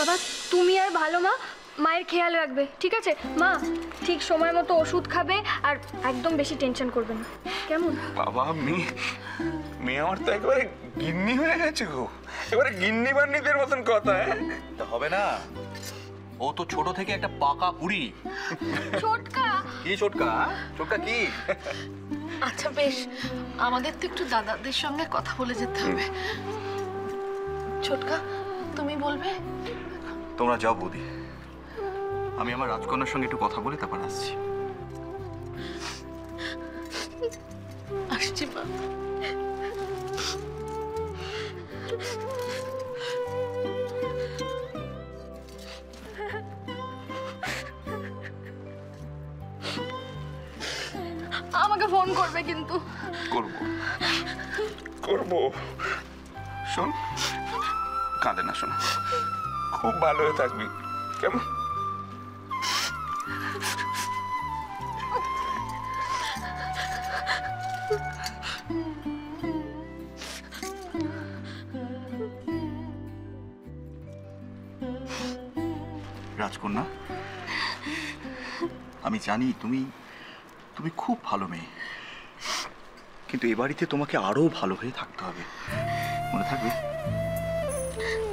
বাবা তুমি আর ভালো মা মায়ের খেয়াল রাখবে, ঠিক আছে? মা ঠিক সময় মতো ওষুধ খাবে আর একদম বেশি টেনশন করবে না, কেমন? বাবা মেয়ে আমার তো একেবারে গিন্নি হয়ে গেছে গো, এবারে গিন্নি বান্নিদের মতন কথা। তা হবে না, ও তো ছোট থেকে একটা পাকা বুড়ি। ছোটকা কি ছোটকা? ছোটকা কি? আচ্ছা বেশ, আমাদের তো একটু দাদাদের সঙ্গে কথা বলে যেতে হবে। ছোটকা তুমি বলবে? তোমরা যাও বৌদি, আমি আমার রাজকন্যার সঙ্গে একটু কথা বলে তারপর আসছি। আসছি মা। আমাকে ফোন করবে কিন্তু। করবো করবো। শোন, কাঁদে না, শোন, খুব ভালো হয়ে থাকবি, কেমন? রাজকন্যা, আমি জানি তুমি তুমি খুব ভালো মেয়ে, কিন্তু এ বাড়িতে তোমাকে আরো ভালো হয়ে থাকতে হবে, মনে থাকবে?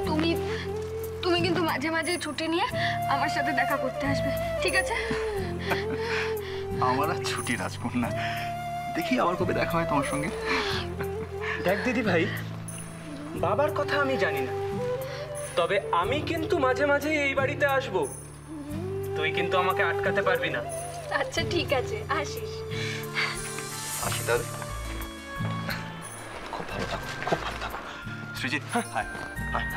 তুমি তুমি কিন্তু মাঝে মাঝে ছুটি নিয়ে আমার সাথে দেখা করতে আসবে, ঠিক আছে? আমার আর ছুটি রাজকন্যা, দেখি আবার কবে দেখা হয় তোমার সঙ্গে। দেখ দিদি ভাই, বাবার কথা আমি জানি না, তবে আমি কিন্তু মাঝে মাঝে এই বাড়িতে আসব। তুই কিন্তু আমাকে আটকাতে পারবি না। আচ্ছা ঠিক আছে, আসিস। আসি তাহলে। খুব ভালো থাকো, খুব ভালো থাকো। সৃজিত, হায় হায়।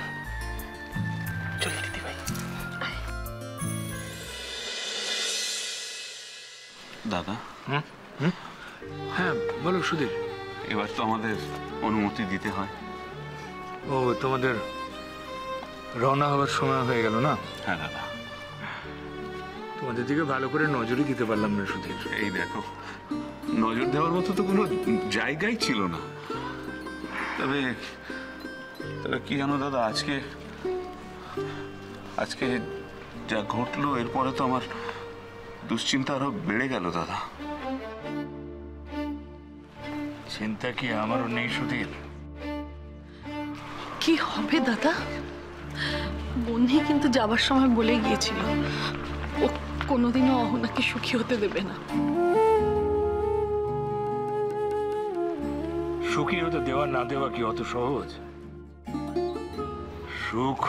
চল দিদি ভাই। দাদা, হ্যাঁ বলো সুধীর। এবার তো আমাদের অনুমতি দিতে হয়। ও তোমাদের রওনা হওয়ার সময় হয়ে গেল না? হ্যাঁ দাদা। তোমাদের দিকে ভালো করে নজরই দিতে পারলাম না সুধীর। এই দেখো, নজর দেওয়ার মতো তো কোনো জায়গাই ছিল না। তবে তবে কি জানো দাদা, আজকে যা ঘটলো এরপরে তো আমার দুশ্চিন্তা আরো বেড়ে গেল দাদা। চিন্তা কি আমারও নেই সুধীর? কি হবে দাদা? বন্ধি কিন্তু যাবার সময় বলে গিয়েছিল ও কোনোদিনও অহনাকে সুখী হতে দেবে না। সুখী হতে দেওয়া না দেওয়া কি অত সহজ? সুখ